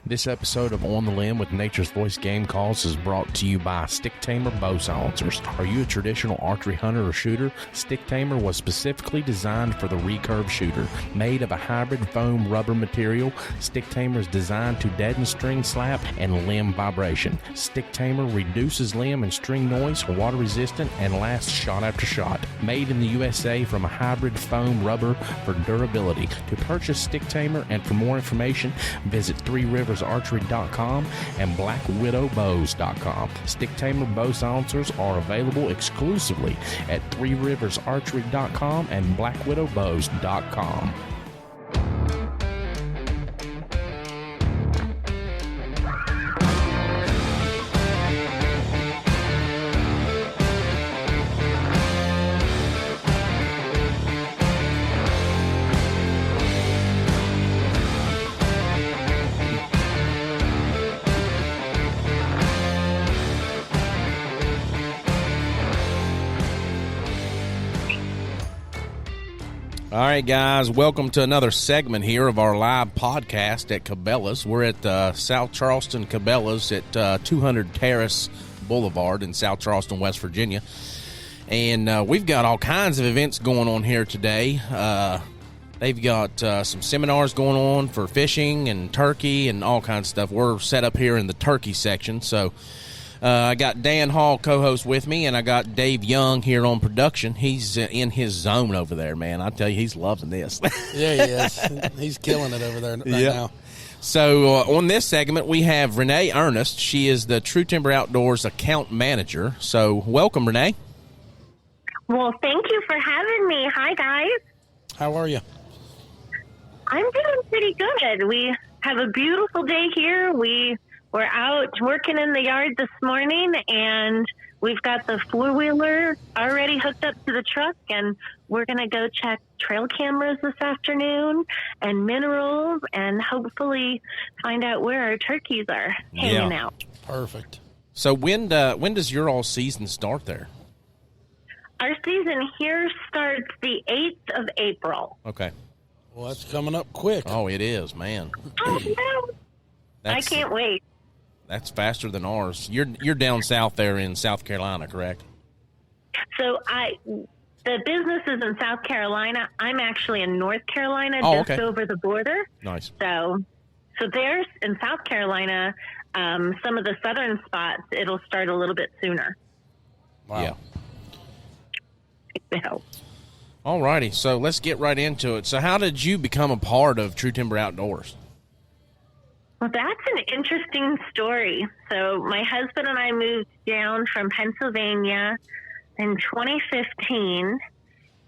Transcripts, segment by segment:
This episode of On the Limb with Nature's Voice Game Calls is brought to you by Stick Tamer Bow Silencers. Are you a traditional archery hunter or shooter? Stick Tamer was specifically designed for the recurve shooter. Made of a hybrid foam rubber material, Stick Tamer is designed to deaden string slap and limb vibration. Stick Tamer reduces limb and string noise, water resistant, and lasts shot after shot. Made in the USA from a hybrid foam rubber for durability. To purchase Stick Tamer and for more information, visit threeriversarchery.com and blackwidowbows.com. Stick Tamer bow silencers are available exclusively at threeriversarchery.com and blackwidowbows.com. All right, guys, welcome to another segment here of our live podcast at Cabela's. We're at South Charleston Cabela's at 200 Terrace Boulevard in South Charleston, West Virginia. And we've got all kinds of events going on here today. They've got some seminars going on for fishing and turkey and all kinds of stuff. We're set up here in the turkey section, so I got Dan Hall, co-host, with me, and I got Dave Young here on production. He's in his zone over there, man. I tell you, he's loving this. Yeah, he is. He's killing it over there right now. So on this segment, we have Renee Ernest. She is the True Timber Outdoors account manager. So welcome, Renee. Well, thank you for having me. Hi, guys. How are you? I'm doing pretty good. We have a beautiful day here. We're out working in the yard this morning, and we've got the four-wheeler already hooked up to the truck, and we're going to go check trail cameras this afternoon and minerals and hopefully find out where our turkeys are hanging out. Perfect. So when does your all season start there? Our season here starts the 8th of April. Okay. Well, that's coming up quick. Oh, it is, man. Oh, no. I can't wait. That's faster than ours. You're down south there in South Carolina, correct? So the business is in South Carolina. I'm actually in North Carolina, just over the border. Nice. So there's in South Carolina, some of the southern spots, it'll start a little bit sooner. Wow. Yeah. All righty. So let's get right into it. So how did you become a part of True Timber Outdoors? Well, that's an interesting story. So my husband and I moved down from Pennsylvania in 2015,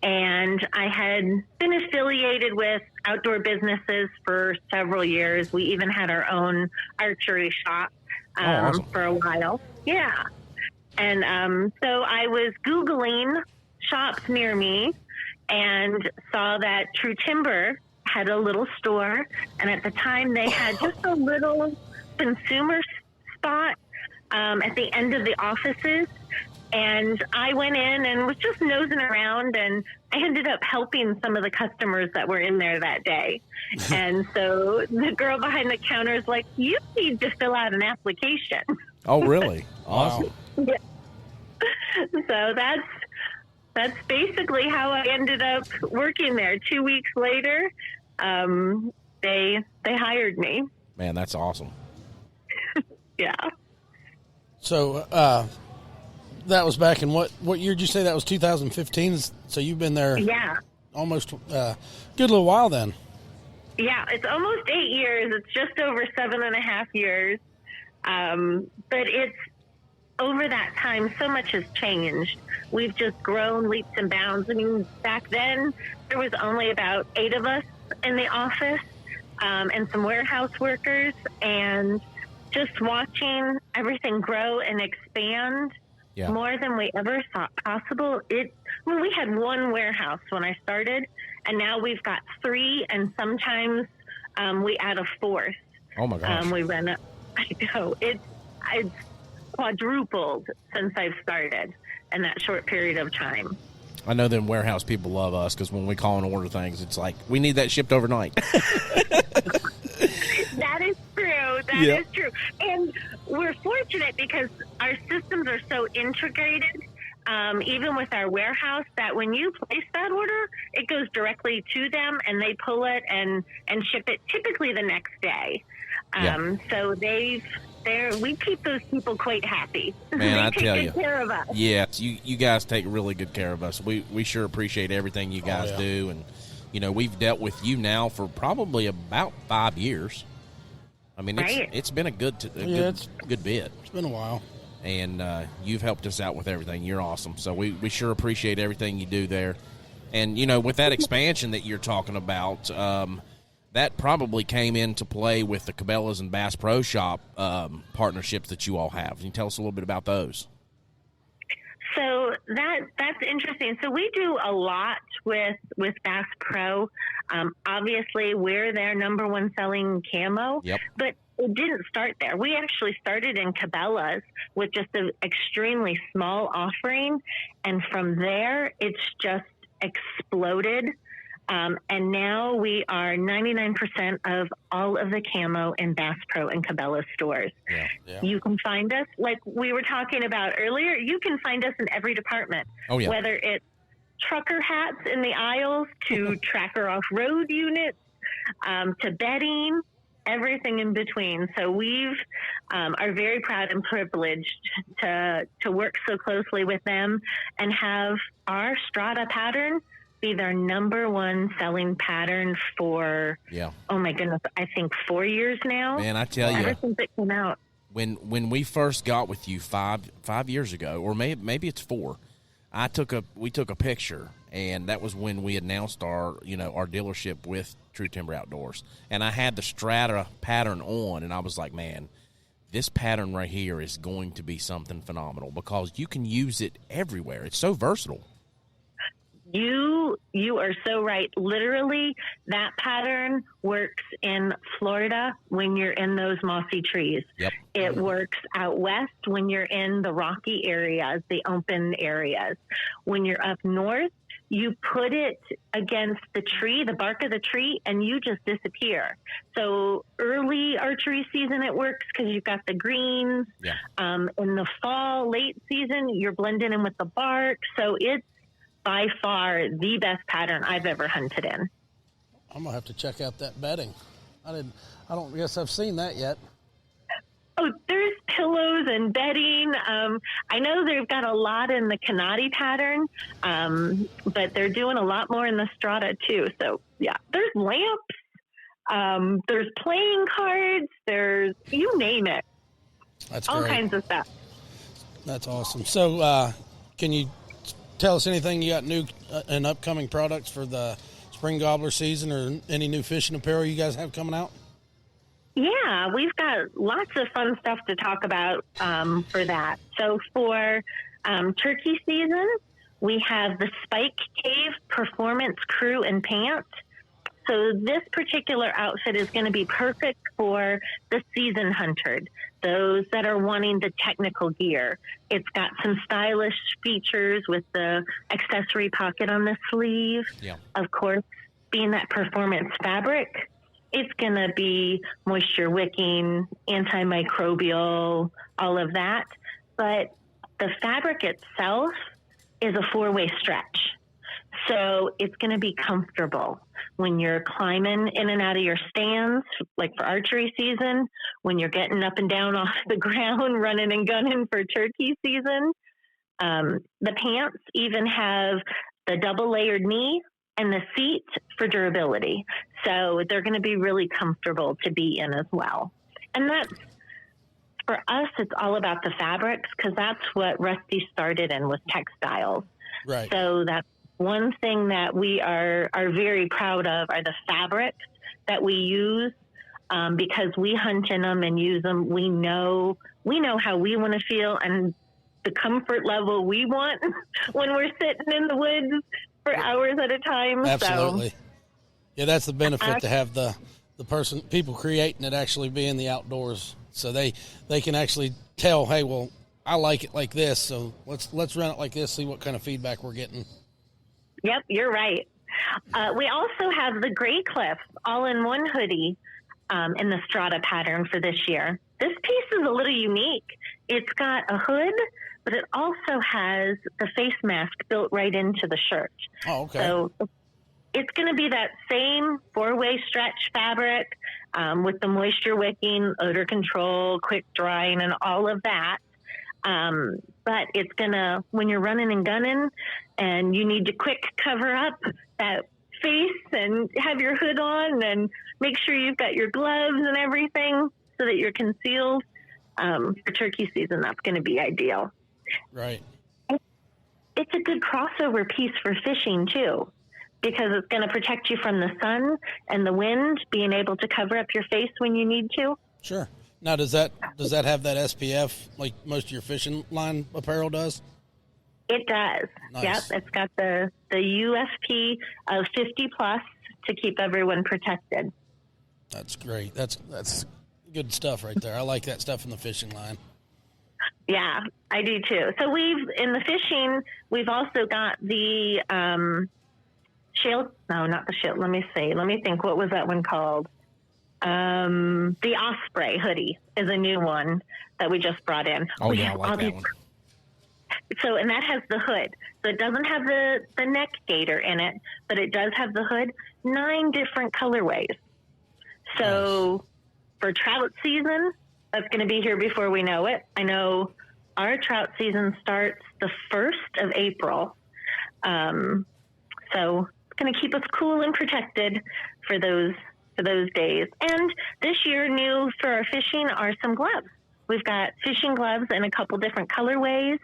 and I had been affiliated with outdoor businesses for several years. We even had our own archery shop awesome. For a while. Yeah. And so I was Googling shops near me and saw that True Timber had a little store, and at the time they had just a little consumer spot at the end of the offices, and I went in and was just nosing around, and I ended up helping some of the customers that were in there that day. And so the girl behind the counter is like, you need to fill out an application. Oh, really? Awesome. Yeah. So that's basically how I ended up working there. 2 weeks later, they hired me. Man, that's awesome. Yeah. So that was back in what year did you say that was? 2015. So you've been there. Yeah. Almost good little while then. Yeah, it's almost 8 years. It's just over 7.5 years. But it's over that time, so much has changed. We've just grown leaps and bounds. I mean, back then there was only about 8 of us in the office, and some warehouse workers, and just watching everything grow and expand more than we ever thought possible. We had one warehouse when I started, and now we've got 3, and sometimes we add a 4th. Oh my gosh. We run I know it's quadrupled since I've started in that short period of time. I know them warehouse people love us because when we call and order things, it's like, we need that shipped overnight. That is true. That is true. And we're fortunate because our systems are so integrated, even with our warehouse, that when you place that order, it goes directly to them and they pull it and ship it typically the next day. So we keep those people quite happy. Man, I tell you, good care of us. Yes, you guys take really good care of us. We sure appreciate everything you guys do, and we've dealt with you now for probably about 5 years. I mean, it's been a good bit. It's been a while, and you've helped us out with everything. You're awesome. So we sure appreciate everything you do there. And with that expansion that you're talking about, that probably came into play with the Cabela's and Bass Pro Shop partnerships that you all have. Can you tell us a little bit about those? So that's interesting. So we do a lot with Bass Pro. Obviously, we're their number one selling camo, but it didn't start there. We actually started in Cabela's with just an extremely small offering, and from there, it's just exploded. And now we are 99% of all of the camo in Bass Pro and Cabela stores. Yeah. You can find us, like we were talking about earlier, you can find us in every department. Oh, yeah. Whether it's trucker hats in the aisles to tracker off-road units, to bedding, everything in between. So we've are very proud and privileged to work so closely with them and have our Strata pattern be their number one selling pattern for, oh my goodness, I think 4 years now. Man, I tell you, ever since it came out. When we first got with you 5 years ago, or maybe it's 4, we took a picture, and that was when we announced our dealership with True Timber Outdoors, and I had the Strata pattern on, and I was like, man, this pattern right here is going to be something phenomenal because you can use it everywhere. It's so versatile. You are so right. Literally, that pattern works in Florida when you're in those mossy trees. Yep. It works out west when you're in the rocky areas, the open areas. When you're up north, you put it against the tree, the bark of the tree, and you just disappear. So early archery season, it works because you've got the greens. Yeah. In the fall, late season, you're blending in with the bark. So it's by far the best pattern I've ever hunted in. I'm gonna have to check out that bedding. I don't guess I've seen that yet. Oh, there's pillows and bedding. I know they've got a lot in the Canati pattern, but they're doing a lot more in the Strata too. So yeah, there's lamps, there's playing cards, there's you name it. That's all great. Kinds of stuff. That's awesome. So can you tell us anything you got new and upcoming products for the spring gobbler season, or any new fishing apparel you guys have coming out? Yeah, we've got lots of fun stuff to talk about for that. So for turkey season, we have the Spike Cave Performance Crew and Pants. So this particular outfit is going to be perfect for the season hunter, those that are wanting the technical gear. It's got some stylish features with the accessory pocket on the sleeve. Yeah. Of course, being that performance fabric, it's going to be moisture wicking, antimicrobial, all of that. But the fabric itself is a 4-way stretch. So it's going to be comfortable when you're climbing in and out of your stands, like for archery season, when you're getting up and down off the ground, running and gunning for turkey season. The pants even have the double layered knee and the seat for durability. So they're going to be really comfortable to be in as well. And that's, for us, it's all about the fabrics, because that's what Rusty started in, with textiles. Right. So that's one thing that we are very proud of, are the fabrics that we use, because we hunt in them and use them. We know how we want to feel and the comfort level we want when we're sitting in the woods for hours at a time. Absolutely. So, yeah, that's the benefit, to have the people creating it actually be in the outdoors, so they can actually tell, hey, well, I like it like this, so let's run it like this, see what kind of feedback we're getting. Yep, you're right. We also have the Gray Cliff all-in-one hoodie. in the strata pattern for this year. This piece is a little unique. It's got a hood, but it also has the face mask built right into the shirt. Oh, okay. So it's going to be that same 4-way stretch fabric with the moisture wicking, odor control, quick drying, and all of that. But it's going to, when you're running and gunning and you need to quick cover up that face and have your hood on and make sure you've got your gloves and everything so that you're concealed, for turkey season, that's going to be ideal. Right. It's a good crossover piece for fishing too, because it's going to protect you from the sun and the wind, being able to cover up your face when you need to. Sure. Now, does that have that SPF like most of your fishing line apparel does? It does. Nice. Yep. It's got the USP of 50 plus to keep everyone protected. That's great. That's good stuff right there. I like that stuff in the fishing line. Yeah, I do too. So in the fishing, we've also got the shield. No, not the shield. Let me think. What was that one called? The Osprey hoodie is a new one that we just brought in. Oh, yeah, I like that one. So, and that has the hood. So it doesn't have the neck gaiter in it, but it does have the hood. 9 different colorways. So for trout season, that's going to be here before we know it. I know our trout season starts the 1st of April. So it's going to keep us cool and protected for those days. And this year, new for our fishing are some gloves. We've got fishing gloves in a couple different colorways.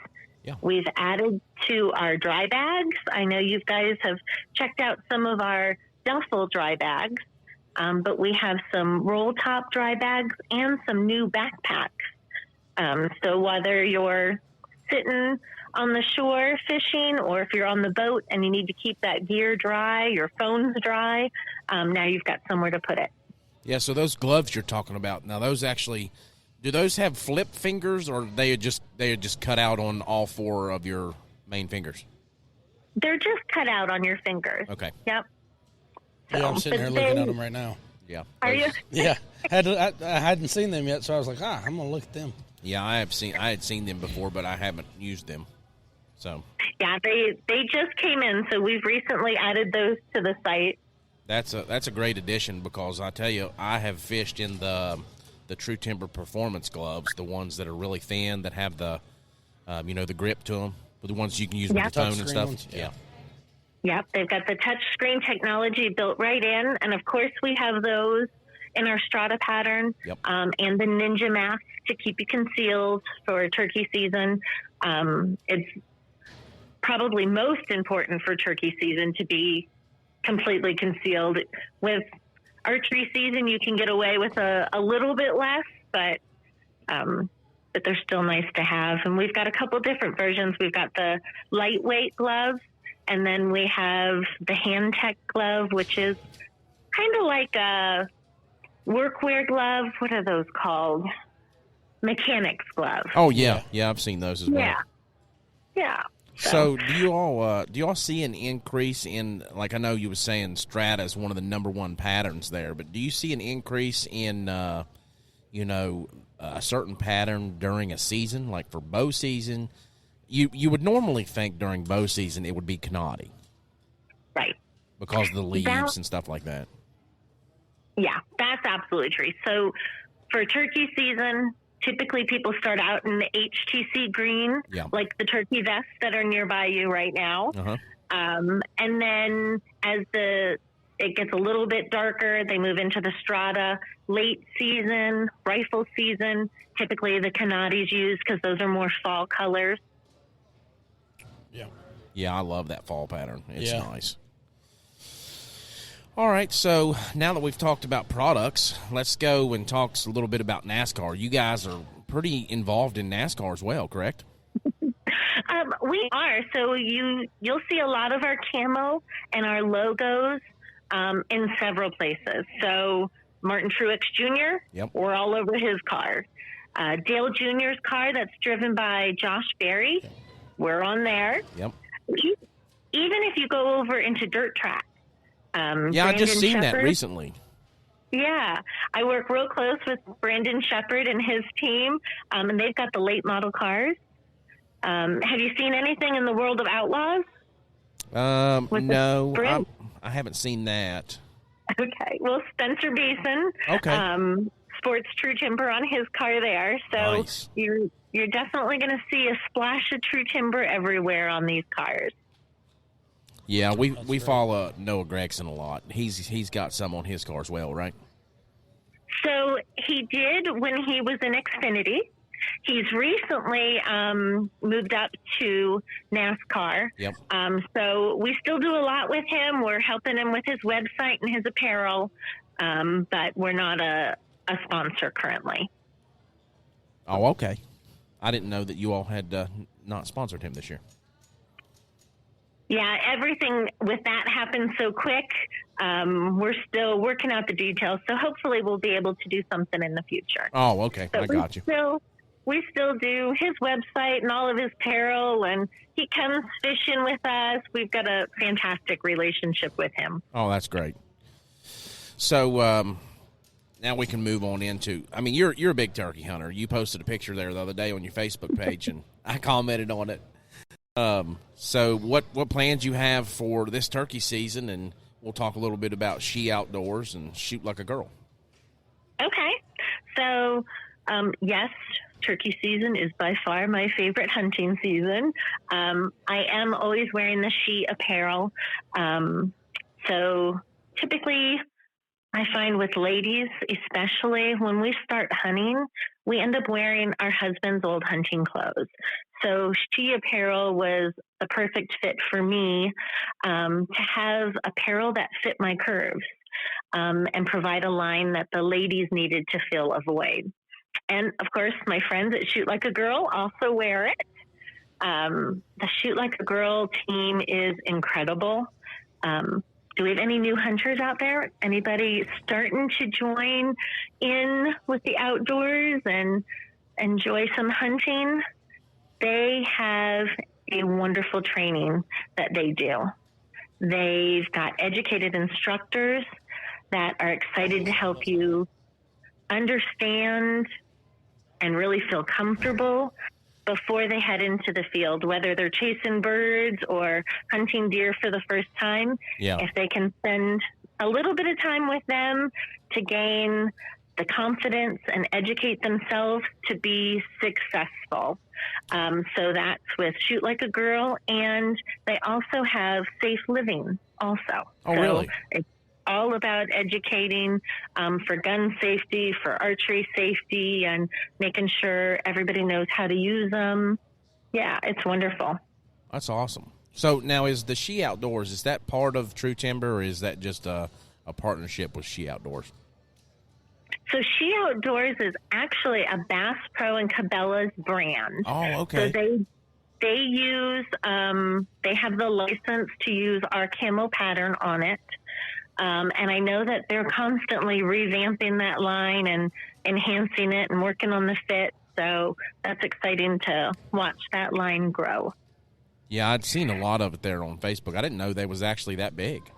Yeah. We've added to our dry bags. I know you guys have checked out some of our duffel dry bags, but we have some roll top dry bags and some new backpacks. So whether you're sitting on the shore fishing or if you're on the boat and you need to keep that gear dry, your phones dry, now you've got somewhere to put it. Yeah, so those gloves you're talking about, now those actually, do those have flip fingers or they are just cut out on all 4 of your main fingers? They're just cut out on your fingers. Okay. Yep. Yeah, I'm sitting here looking at them right now. Yeah. Are you? Yeah, I hadn't seen them yet, so I was like, I'm gonna look at them. Yeah, I had seen them before, but I haven't used them. So. Yeah, they just came in, so we've recently added those to the site. That's a great addition because I tell you, I have fished in the True Timber Performance gloves, the ones that are really thin that have the the grip to them, the ones you can use with the phone and stuff. Ones, yeah. Yep, they've got the touch screen technology built right in, and of course we have those in our strata pattern. Yep. And the ninja mask to keep you concealed for turkey season. It's probably most important for turkey season to be completely concealed. With archery season, you can get away with a little bit less, but they're still nice to have. And we've got a couple different versions. We've got the lightweight glove, and then we have the hand tech glove, which is kind of like a workwear glove. What are those called? Mechanics glove. Oh yeah, I've seen those as well. Yeah. So do you all see an increase in, like, I know you were saying strata is one of the number 1 patterns there, but do you see an increase in a certain pattern during a season, like for bow season? You would normally think during bow season it would be canati, right? Because of the leaves and stuff like that. Yeah, that's absolutely true. So for turkey season, typically people start out in the HTC green, like the turkey vests that are nearby you right now. Uh-huh. And then as it gets a little bit darker, they move into the strata. Late season, rifle season, typically the canatis used because those are more fall colors. Yeah, I love that fall pattern. It's nice. All right, so now that we've talked about products, let's go and talk a little bit about NASCAR. You guys are pretty involved in NASCAR as well, correct? We are. So you'll see a lot of our camo and our logos in several places. So Martin Truex Jr., we're all over his car. Dale Jr.'s car that's driven by Josh Berry, we're on there. Yep. Even if you go over into dirt track. I just seen that recently. Yeah, I work real close with Brandon Shepard and his team, and they've got the late model cars. Have you seen anything in the world of Outlaws? No, I haven't seen that. Okay, well, Spencer Beeson, sports True Timber on his car there, so Nice. you're definitely going to see a splash of True Timber everywhere on these cars. Yeah, we follow Noah Gregson a lot. He's got some on his car as well, right? So he did when he was in Xfinity. He's recently moved up to NASCAR. Yep. So we still do a lot with him. We're helping him with his website and his apparel, but we're not a sponsor currently. Oh, okay. I didn't know that you all had not sponsored him this year. Yeah, everything with that happened so quick. We're still working out the details, so hopefully we'll be able to do something in the future. Oh, okay. So I got you. We still do his website and all of his apparel, and he comes fishing with us. We've got a fantastic relationship with him. Oh, that's great. So now we can move on into, I mean, you're a big turkey hunter. You posted a picture there the other day on your Facebook page, and I commented on it. So what plans you have for this turkey season, and we'll talk a little bit about She Outdoors and Shoot Like a Girl. Okay. So, yes, turkey season is by far my favorite hunting season. I am always wearing the She apparel. So typically I find with ladies, especially when we start hunting, we end up wearing our husband's old hunting clothes. So She apparel was the perfect fit for me, to have apparel that fit my curves, and provide a line that the ladies needed to fill a void. And of course, my friends at Shoot Like a Girl also wear it. The Shoot Like a Girl team is incredible. Do we have any new hunters out there? Anybody starting to join in with the outdoors and enjoy some hunting? They have a wonderful training that they do. They've got educated instructors that are excited to help you understand and really feel comfortable before they head into the field, whether they're chasing birds or hunting deer for the first time. Yeah. If they can spend a little bit of time with them to gain the confidence and educate themselves to be successful. So that's with Shoot Like a Girl, and they also have Safe Living also. Oh, really? It's all about educating for gun safety, for archery safety, and making sure everybody knows how to use them. Yeah, it's wonderful. That's awesome. So now is the She Outdoors, is that part of True Timber, or is that just a partnership with She Outdoors? So She Outdoors is actually a Bass Pro and Cabela's brand. Oh, okay. So they use, they have the license to use our camo pattern on it. And I know that they're constantly revamping that line and enhancing it and working on the fit. So that's exciting to watch that line grow. Yeah, I'd seen a lot of it there on Facebook. I didn't know they was actually that big.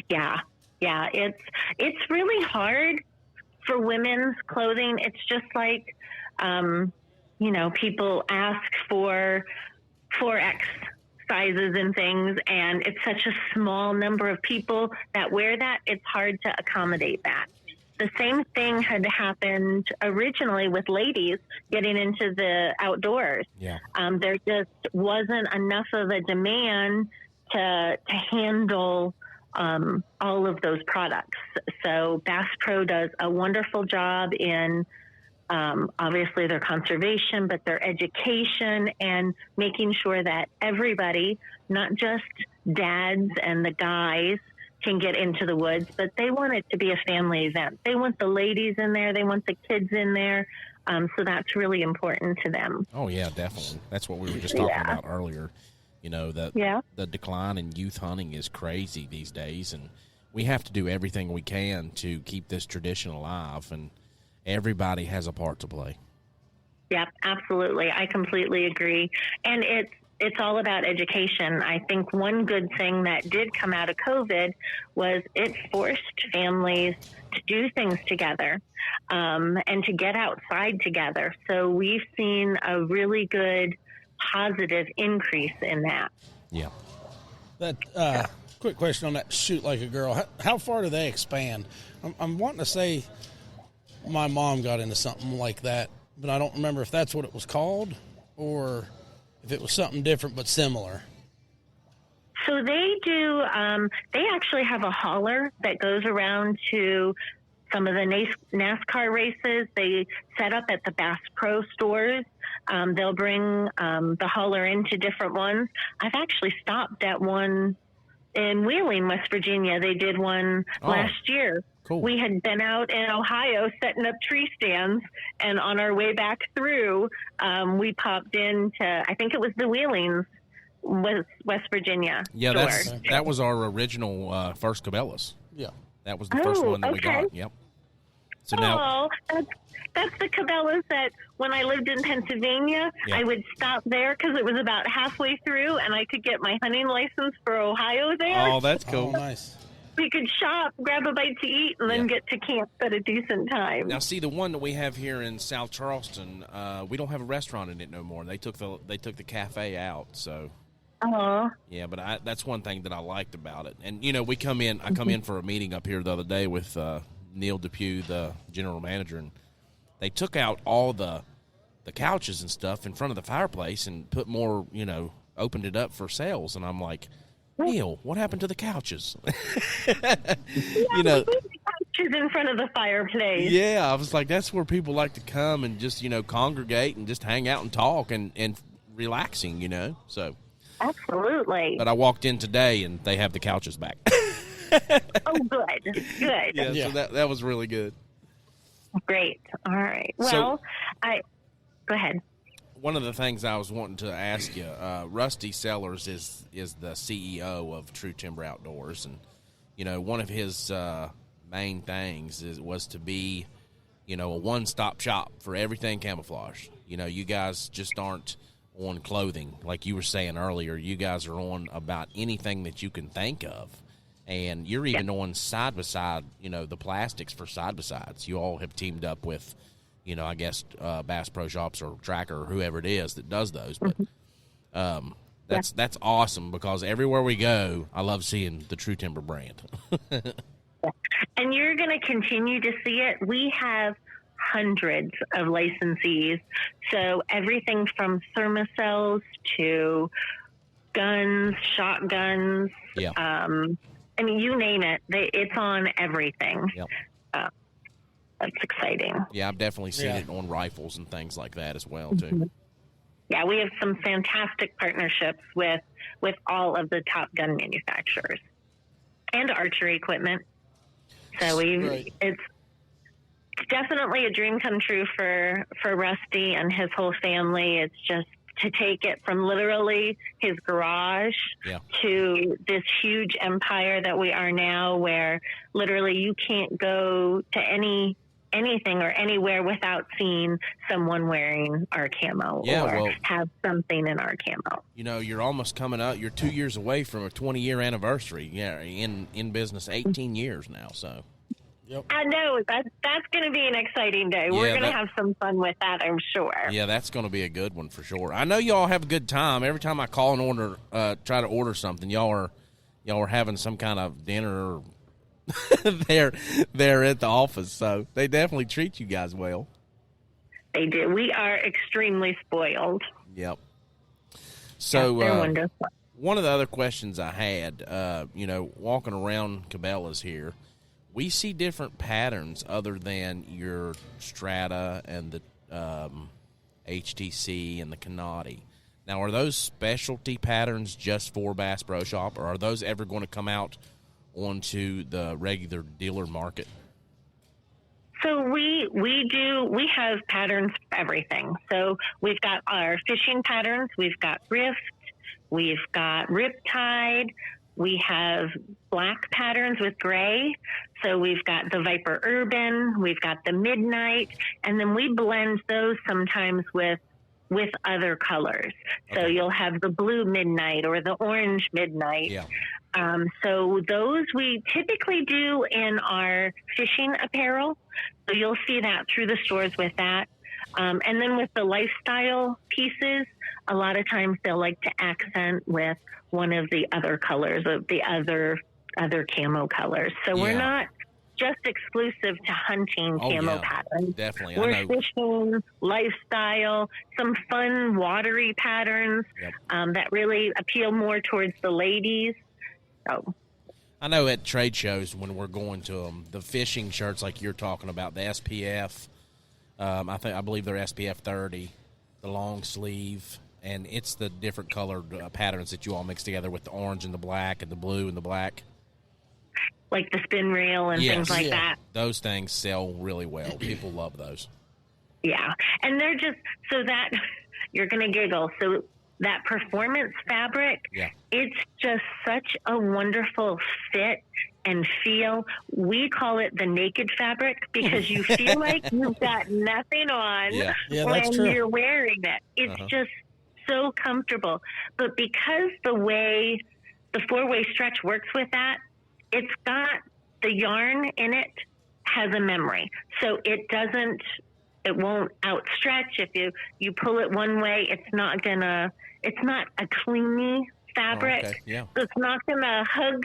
Yeah. It's really hard for women's clothing. It's just like, people ask for 4X sizes and things, and it's such a small number of people that wear that, it's hard to accommodate that. The same thing had happened originally with ladies getting into the outdoors. Yeah. There just wasn't enough of a demand to handle all of those products. So Bass Pro does a wonderful job in obviously their conservation, but their education and making sure that everybody, not just dads and the guys, can get into the woods, but they want it to be a family event. They want the ladies in there. They want the kids in there. So that's really important to them. Oh, yeah, definitely. That's what we were just talking about earlier. The decline in youth hunting is crazy these days, and we have to do everything we can to keep this tradition alive, and everybody has a part to play. Yep, absolutely. I completely agree. And it's all about education. I think one good thing that did come out of COVID was it forced families to do things together, and to get outside together. So we've seen a really good positive increase in that. Yeah. That quick question on that shoot like a girl. How far do they expand? I'm wanting to say my mom got into something like that, but I don't remember if that's what it was called or if it was something different but similar. So they do, they actually have a hauler that goes around to some of the NASCAR races. They set up at the Bass Pro stores. They'll bring the hauler into different ones. I've actually stopped at one in Wheeling, West Virginia. They did one last year. Cool. We had been out in Ohio setting up tree stands, and on our way back through, we popped into, I think it was the Wheelings, West Virginia. Yeah, store. that was our original first Cabela's. Yeah. That was the first one that we got. Yep. So now, that's the Cabela's that when I lived in Pennsylvania, I would stop there because it was about halfway through, and I could get my hunting license for Ohio there. oh, that's cool. Oh, nice. We could shop, grab a bite to eat, and then get to camp at a decent time. Now, see, the one that we have here in South Charleston, we don't have a restaurant in it no more. They took the cafe out, so. Oh. Yeah, but that's one thing that I liked about it. And we come in. I come in for a meeting up here the other day with Neil Depew, the general manager, and they took out all the couches and stuff in front of the fireplace and put more. Opened it up for sales, and I'm like, Neil, what happened to the couches? We leave the couches in front of the fireplace. Yeah, I was like, that's where people like to come and just congregate and just hang out and talk and relaxing. So. Absolutely. But I walked in today and they have the couches back. Oh, good. Yeah, so that was really good. Great. All right. Well, go ahead. One of the things I was wanting to ask you, Rusty Sellers is the CEO of True Timber Outdoors, and one of his main things was to be, a one-stop shop for everything camouflage. You guys just aren't on clothing, like you were saying earlier. You guys are on about anything that you can think of, and you're even on side by side. The plastics for side by sides. You all have teamed up with, I guess Bass Pro Shops or Tracker or whoever it is that does those. But that's awesome because everywhere we go, I love seeing the True Timber brand. And you're going to continue to see it. We have hundreds of licensees. So everything from thermocells to guns, shotguns. Yeah. I mean, you name it. It's on everything. Yep. That's exciting. Yeah, I've definitely seen it on rifles and things like that as well, too. Mm-hmm. Yeah, we have some fantastic partnerships with all of the top gun manufacturers and archery equipment. So it's definitely a dream come true for Rusty and his whole family. It's just to take it from literally his garage to this huge empire that we are now, where literally you can't go to anything or anywhere without seeing someone wearing our camo or have something in our camo. You're almost coming up. You're 2 years away from a 20-year anniversary. Yeah, in business, 18 years now, so. Yep. I know. That's going to be an exciting day. We're going to have some fun with that, I'm sure. Yeah, that's going to be a good one for sure. I know y'all have a good time. Every time I call and order, try to order something, y'all are having some kind of dinner there at the office. So they definitely treat you guys well. They do. We are extremely spoiled. Yep. So they're wonderful. One of the other questions I had, walking around Cabela's here, we see different patterns other than your Strata and the HTC and the Canati. Now, are those specialty patterns just for Bass Pro Shop, or are those ever going to come out onto the regular dealer market? So we have patterns for everything. So we've got our fishing patterns, we've got Rift, we've got Riptide, we have black patterns with gray. So we've got the Viper Urban, we've got the Midnight, and then we blend those sometimes with with other colors. So you'll have the blue midnight or the orange midnight. Yeah. So those we typically do in our fishing apparel. So you'll see that through the stores with that. And then with the lifestyle pieces, a lot of times they'll like to accent with one of the other colors of the other camo colors. So we're not just exclusive to hunting camo patterns. Definitely. We're fishing, lifestyle, some fun watery patterns that really appeal more towards the ladies. So I know at trade shows when we're going to them, the fishing shirts like you're talking about, the SPF, I believe they're SPF 30, the long sleeve, and it's the different colored patterns that you all mix together with the orange and the black and the blue and the black. Like the spin reel and things like that. Those things sell really well. People love those. Yeah. And they're just, so that, you're going to giggle. So that performance fabric, it's just such a wonderful fit and feel. We call it the naked fabric because you feel like you've got nothing on when you're wearing it. It's just so comfortable. But because the way the 4-way stretch works with that, it's got the yarn in it has a memory. So it won't outstretch. If you pull it one way, it's not a clingy fabric. Oh, okay. Yeah. So it's not gonna hug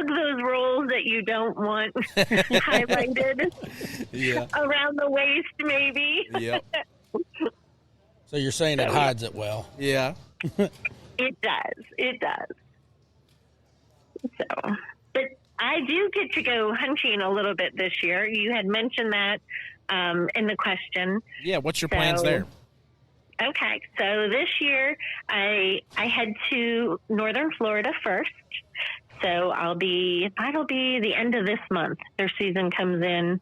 those rolls that you don't want highlighted around the waist maybe. Yep. So you're saying it hides it well. Yeah. It does. So, but I do get to go hunting a little bit this year. You had mentioned that in the question. Yeah, what's your plans there? Okay, so this year I head to northern Florida first. So that'll be the end of this month. Their season comes in.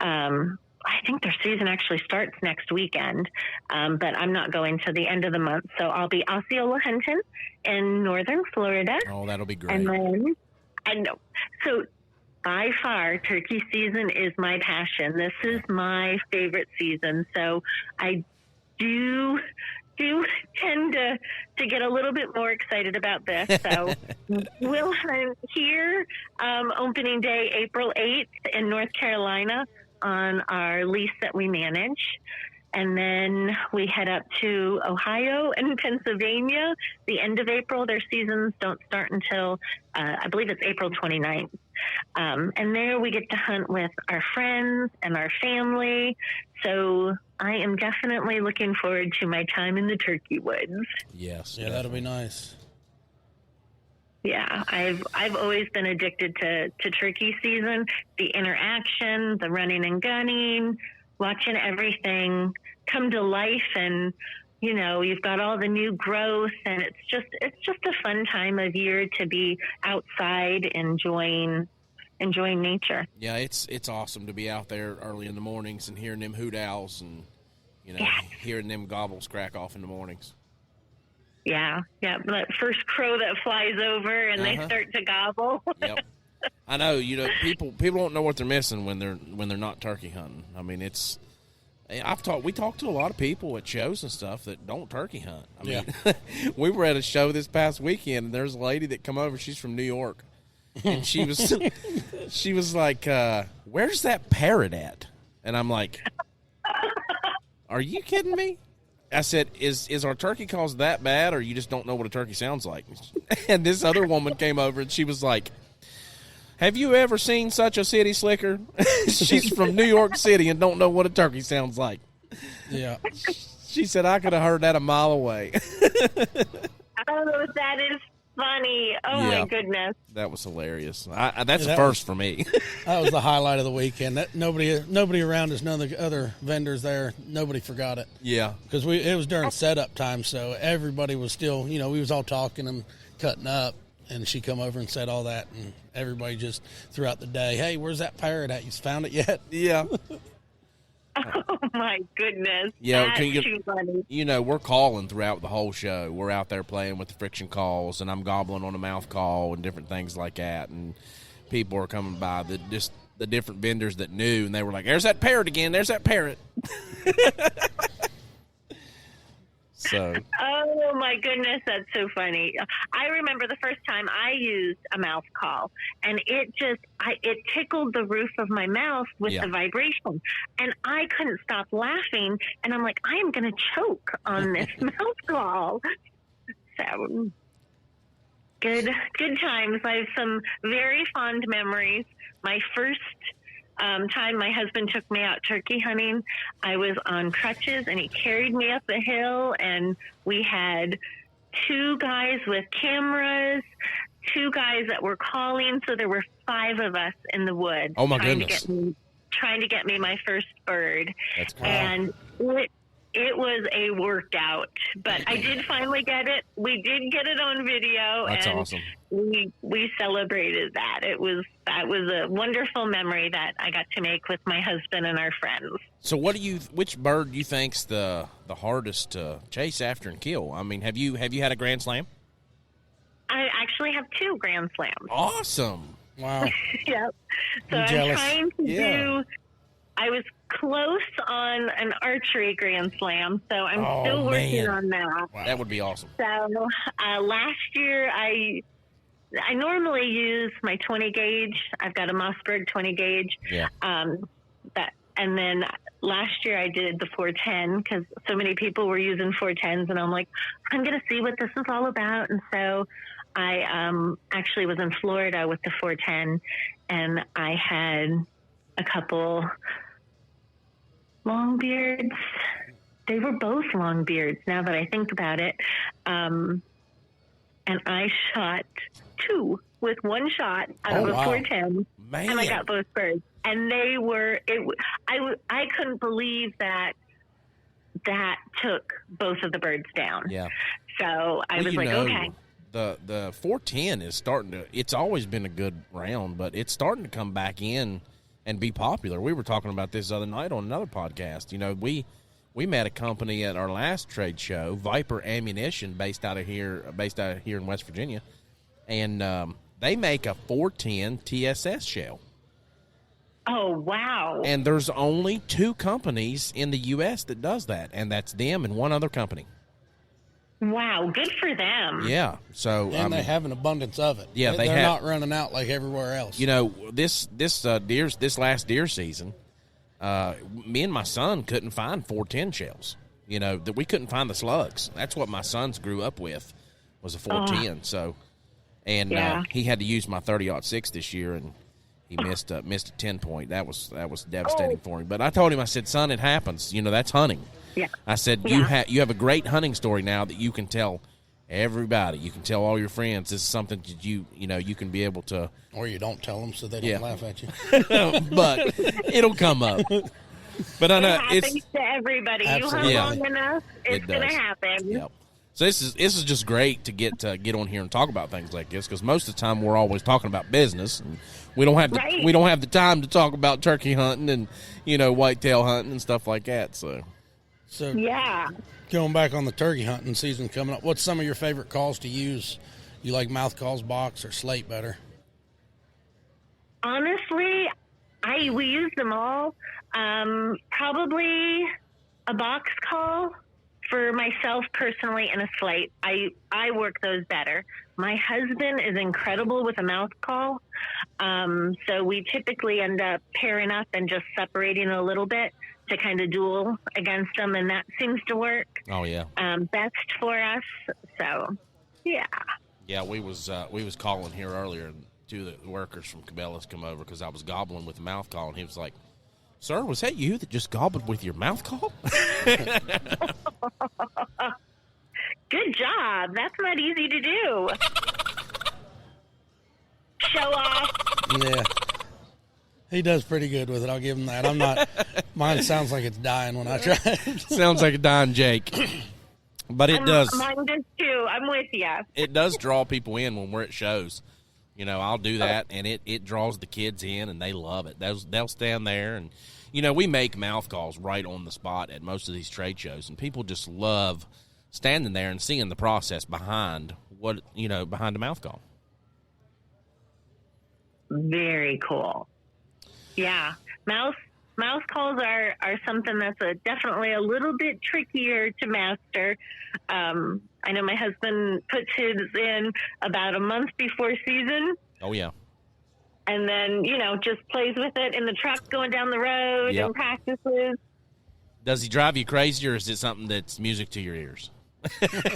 I think their season actually starts next weekend, but I'm not going to the end of the month. So I'll be Osceola hunting in northern Florida. Oh, that'll be great. And then, I know. So by far, turkey season is my passion. This is my favorite season. So I do tend to get a little bit more excited about this. So we'll hunt here opening day, April 8th in North Carolina on our lease that we manage. And then we head up to Ohio and Pennsylvania. The end of April, their seasons don't start until, I believe it's April 29th. And there we get to hunt with our friends and our family. So I am definitely looking forward to my time in the turkey woods. Yes. Yeah, that'll be nice. Yeah, I've always been addicted to turkey season, the interaction, the running and gunning, watching everything come to life, and you've got all the new growth, and it's just a fun time of year to be outside enjoying nature. Yeah, it's awesome to be out there early in the mornings and hearing them hoot owls and hearing them gobbles crack off in the mornings. Yeah, that first crow that flies over and they start to gobble. Yep. I know, people don't know what they're missing when they're not turkey hunting. I mean, we talked to a lot of people at shows and stuff that don't turkey hunt. I mean, we were at a show this past weekend, and there's a lady that come over. She's from New York, and she was like, "Where's that parrot at?" And I'm like, "Are you kidding me?" I said, is our turkey calls that bad, or you just don't know what a turkey sounds like? And this other woman came over, and she was like, have you ever seen such a city slicker? She's from New York City and don't know what a turkey sounds like. Yeah. She said, I could have heard that a mile away. Oh, that is funny. Oh, my goodness. That was hilarious. That's a first for me. That was the highlight of the weekend. That nobody around us, none of the other vendors there, nobody forgot it. Yeah. Because it was during setup time, so everybody was still, we was all talking and cutting up, and she come over and said all that, and everybody just throughout the day, hey, where's that parrot at? You found it yet? Yeah. Oh, my goodness. Yeah, that's too funny. We're calling throughout the whole show. We're out there playing with the friction calls, and I'm gobbling on a mouth call and different things like that. And people are coming by, the different vendors that knew, and they were like, there's that parrot again. There's that parrot. So. Oh my goodness, that's so funny. I remember the first time I used a mouth call, and it tickled the roof of my mouth with the vibration, and I couldn't stop laughing. And I'm like, I am going to choke on this mouth call. So good times. I have some very fond memories. My first time my husband took me out turkey hunting, I was on crutches and he carried me up the hill, and we had 2 guys with cameras, 2 guys that were calling, so there were 5 of us in the woods. Oh my goodness. Trying to get me my first bird. That's cool. And it was a workout, but I did finally get it. We did get it on video. That's and awesome. We celebrated that. That was a wonderful memory that I got to make with my husband and our friends. So which bird do you think's the hardest to chase after and kill? I mean, have you had a Grand Slam? I actually have 2 Grand Slams. Awesome. Wow. Yep. So I'm trying to do. I was close on an archery Grand Slam, so I'm still working on that. Wow. That would be awesome. So last year, I normally use my 20 gauge. I've got a Mossberg 20 gauge. Yeah. And then last year I did the 410 because so many people were using 410s, and I'm like, I'm going to see what this is all about. And so I actually was in Florida with the 410, and I had a couple longbeards. They were both longbeards now that I think about it. And I shot 2 with one shot out of a 410. Man. And I got both birds. And they were, I couldn't believe that took both of the birds down. Yeah. So I was like, okay. The 410 is starting to, it's always been a good round, but it's starting to come back in and be popular. We were talking about this the other night on another podcast. You know, we met a company at our last trade show, Viper Ammunition, based out of here in West Virginia, and they make a 410 TSS shell. Oh, wow. And there's only 2 companies in the U.S. that does that, and that's them and one other company. Wow, good for them. Yeah, so and they have an abundance of it. Yeah, they're not running out like everywhere else. You know, this last deer season, me and my son couldn't find 410 shells. You know, that we couldn't find the slugs. That's what my sons grew up with, was a 410. So, and he had to use my 30-06 this year, and he missed a 10-point. That was devastating for him. But I told him, I said, son, it happens. You know, that's hunting. Yeah. I said, you have a great hunting story now that you can tell everybody. You can tell all your friends. This is something that you can be able to. Or you don't tell them so they don't laugh at you. But it'll come up. But I know it happens to everybody. Absolutely. You hunt long enough, it's going to happen. Yep. So this is just great to get on here and talk about things like this, because most of the time we're always talking about business, and we don't have the time to talk about turkey hunting and whitetail hunting and stuff like that. So yeah. Going back on the turkey hunting season coming up, what's some of your favorite calls to use? You like mouth calls, box, or slate better? Honestly, we use them all. Probably a box call for myself personally, and a slate. I work those better. My husband is incredible with a mouth call. So we typically end up pairing up and just separating a little bit to kind of duel against them, and that seems to work. Oh yeah. Best for us. So yeah. Yeah, we was calling here earlier, and 2 of the workers from Cabela's come over because I was gobbling with the mouth call, and he was like, "Sir, was that you that just gobbled with your mouth call?" Good job. That's not easy to do. Show off. Yeah. He does pretty good with it. I'll give him that. I'm not. Mine sounds like it's dying when I try it. Sounds like a dying Jake. But it does. Mine does too. I'm with you. It does draw people in when we're at shows. I'll do that, and it draws the kids in, and they love it. They'll stand there, and we make mouth calls right on the spot at most of these trade shows, and people just love standing there and seeing the process behind behind a mouth call. Very cool. Yeah. Mouth Mouse calls are something that's definitely a little bit trickier to master. I know my husband puts his in about a month before season. Oh, yeah. And then, just plays with it in the truck going down the road and practices. Does he drive you crazy, or is it something that's music to your ears?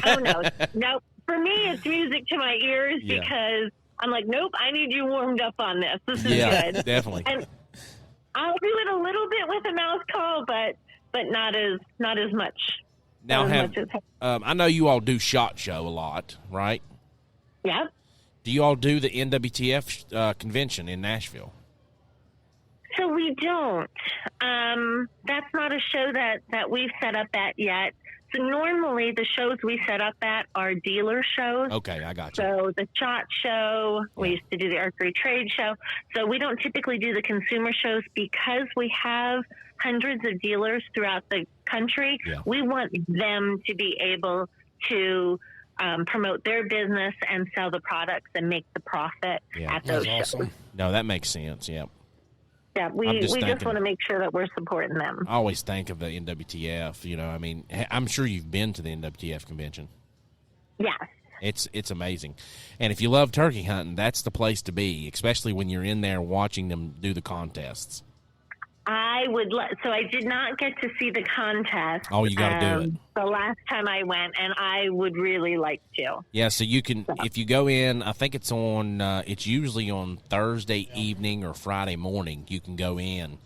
Oh, no. Nope. For me, it's music to my ears because I'm like, nope, I need you warmed up on this. This is good. Definitely. And I'll do it a little bit with a mouse call, but not as much. Now, I know you all do SHOT Show a lot, right? Yeah. Do you all do the NWTF convention in Nashville? So we don't. That's not a show that we've set up at yet. So normally the shows we set up at are dealer shows. Okay, I got you. So the SHOT Show, we used to do the Archery Trade Show. So we don't typically do the consumer shows because we have hundreds of dealers throughout the country. Yeah. We want them to be able to promote their business and sell the products and make the profit at those shows. No, that makes sense, yeah. Yeah, we just want to make sure that we're supporting them. I always think of the NWTF, I mean, I'm sure you've been to the NWTF convention. Yes. It's amazing. And if you love turkey hunting, that's the place to be, especially when you're in there watching them do the contests. So I did not get to see the contest. Oh, you got to do it. The last time I went, and I would really like to. Yeah, so you can, if you go in, I think it's it's usually on Thursday evening or Friday morning, you can go in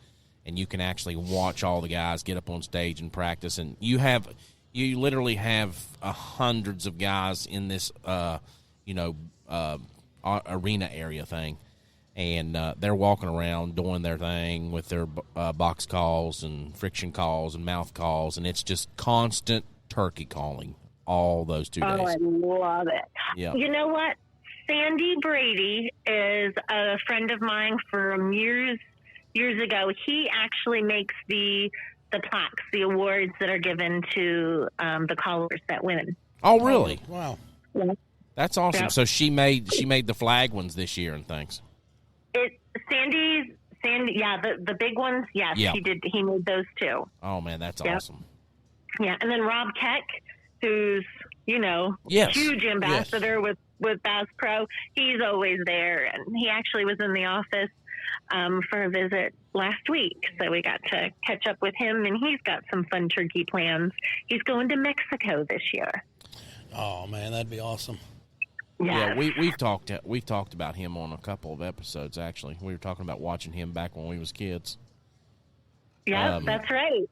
and you can actually watch all the guys get up on stage and practice. And you literally have hundreds of guys in this, arena area thing. And they're walking around doing their thing with their box calls and friction calls and mouth calls, and it's just constant turkey calling all those 2 days. Oh, I love it. Yeah. You know what? Sandy Brady is a friend of mine from years ago. He actually makes the plaques, the awards that are given to the callers that win. Oh, really? Wow. Yeah. That's awesome. Yeah. So she made the flag ones this year and things. Sandy, the big ones, yes, he did. He made those too. Oh man, that's awesome. Yeah, and then Rob Keck, who's huge ambassador with Bass Pro. He's always there, and he actually was in the office for a visit last week, so we got to catch up with him, and he's got some fun turkey plans. He's going to Mexico this year. Oh man, that'd be awesome. Yeah, we've talked about him on a couple of episodes, actually. We were talking about watching him back when we was kids. Yeah, that's right.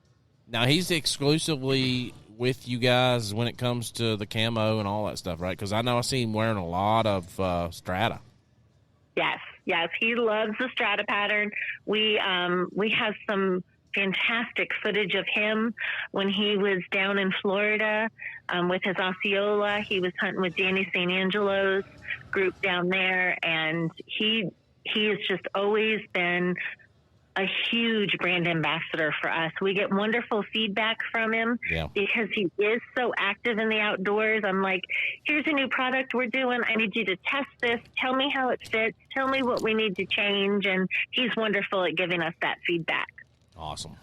Now, he's exclusively with you guys when it comes to the camo and all that stuff, right? Because I know I see him wearing a lot of Strata. Yes, he loves the Strata pattern. We have some fantastic footage of him when he was down in Florida with his Osceola. He was hunting with Danny St. Angelo's group down there, and he has just always been a huge brand ambassador for us. We get wonderful feedback from him because he is so active in the outdoors. I'm like, here's a new product we're doing. I need you to test this. Tell me how it fits. Tell me what we need to change. And he's wonderful at giving us that feedback. Awesome.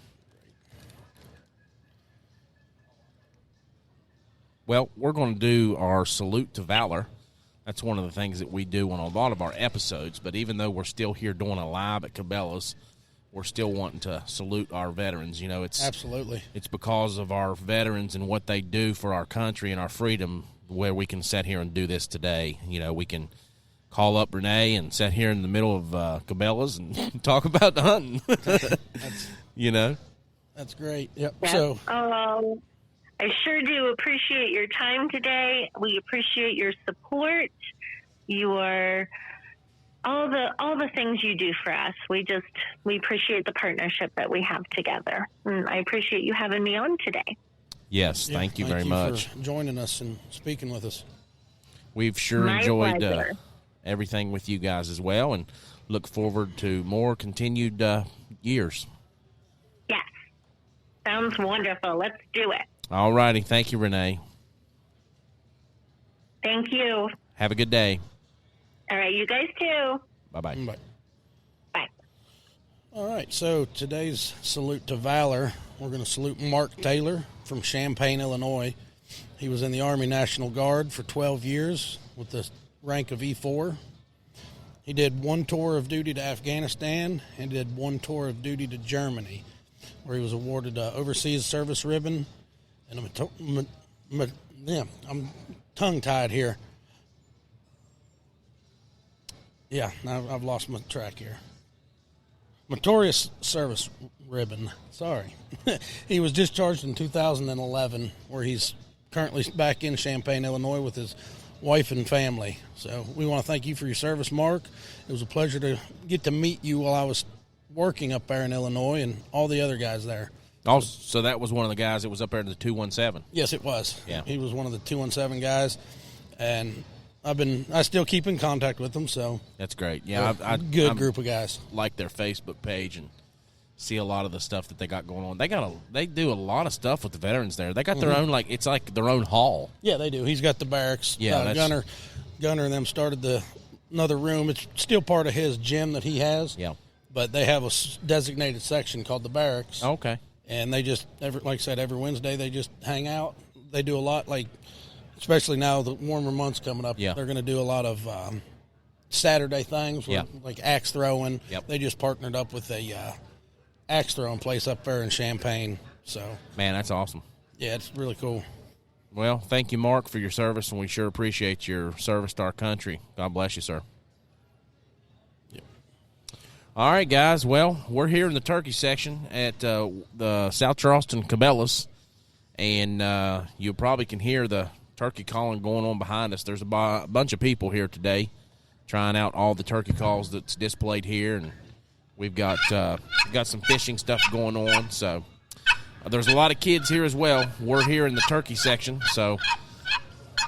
Well, we're going to do our salute to valor. That's one of the things that we do on a lot of our episodes, but even though we're still here doing a live at Cabela's, we're still wanting to salute our veterans. Absolutely. It's because of our veterans and what they do for our country and our freedom where we can sit here and do this today. We can call up Renee and sit here in the middle of Cabela's and talk about the hunting. That's great. Yep. Yeah. So, I sure do appreciate your time today. We appreciate your support. Your all the things you do for us. We appreciate the partnership that we have together. And I appreciate you having me on today. Yes, thank you very much for joining us and speaking with us. We've sure enjoyed everything with you guys as well, and look forward to more continued years. Yes. Sounds wonderful. Let's do it. All righty. Thank you, Renee. Thank you. Have a good day. All right. You guys too. Bye-bye. Bye. Bye. All right, so today's salute to valor, we're going to salute Mark Taylor from Champaign, Illinois. He was in the Army National Guard for 12 years with the rank of E4. He did one tour of duty to Afghanistan and did one tour of duty to Germany, where he was awarded an Overseas Service Ribbon and I'm tongue-tied here. Yeah, I've lost my track here. Meritorious Service Ribbon. Sorry. He was discharged in 2011, where he's currently back in Champaign, Illinois with his wife and family. So we want to thank you for your service, Mark. It was a pleasure to get to meet you while I was working up there in Illinois and all the other guys there. Oh, so that was one of the guys that was up there in the 217. Yes, it was. Yeah. He was one of the 217 guys, and I still keep in contact with them, so. That's great. Yeah, I'm group of guys. Like their Facebook page and see a lot of the stuff that they got going on. They do a lot of stuff with the veterans there. They got their own, it's like their own hall. Yeah, they do. He's got the barracks. Yeah, Gunner and them started another room. It's still part of his gym that he has. Yeah. But they have a designated section called the barracks. Okay. And they just, like I said, every Wednesday they just hang out. They do a lot, especially now the warmer months coming up. Yeah. They're going to do a lot of Saturday things, like axe throwing. Yep. They just partnered up with a axe throwing place up there in Champaign. So, man, that's awesome. Yeah, it's really cool. Well, thank you, Mark, for your service, and we sure appreciate your service to our country. God bless you, sir. All right, guys. Well, we're here in the turkey section at the South Charleston Cabela's, and you probably can hear the turkey calling going on behind us. There's a bunch of people here today trying out all the turkey calls that's displayed here, and we've got some fishing stuff going on. So there's a lot of kids here as well. We're here in the turkey section, so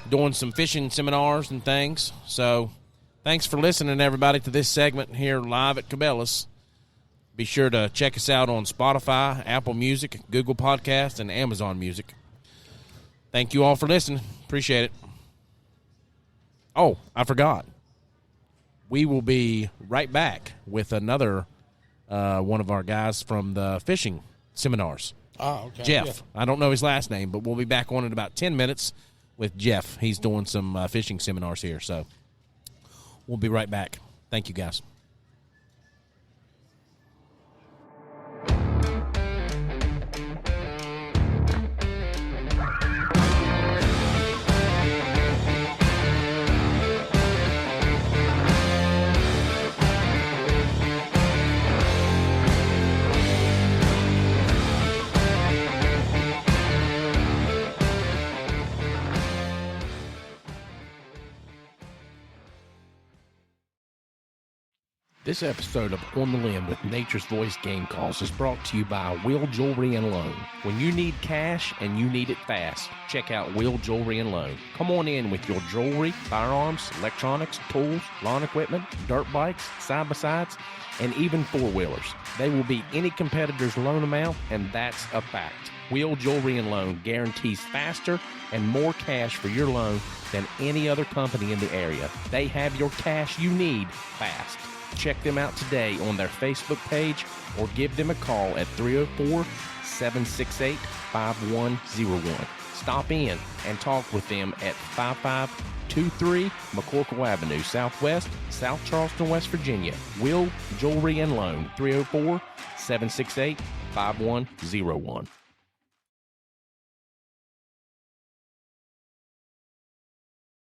doing some fishing seminars and things. So thanks for listening, everybody, to this segment here live at Cabela's. Be sure to check us out on Spotify, Apple Music, Google Podcasts, and Amazon Music. Thank you all for listening. Appreciate it. Oh, I forgot. We will be right back with another one of our guys from the fishing seminars. Oh, okay. Jeff. Yeah. I don't know his last name, but we'll be back on in about 10 minutes with Jeff. He's doing some fishing seminars here, so we'll be right back. Thank you, guys. This episode of On the Limb with Nature's Voice Game Calls is brought to you by Will Jewelry and Loan. When you need cash and you need it fast, check out Will Jewelry and Loan. Come on in with your jewelry, firearms, electronics, tools, lawn equipment, dirt bikes, side-by-sides, and even four-wheelers. They will beat any competitor's loan amount, and that's a fact. Will Jewelry and Loan guarantees faster and more cash for your loan than any other company in the area. They have your cash you need fast. Check them out today on their Facebook page or give them a call at 304-768-5101. Stop in and talk with them at 5523 McCorkle Avenue, Southwest, South Charleston, West Virginia. Will Jewelry and Loan, 304-768-5101.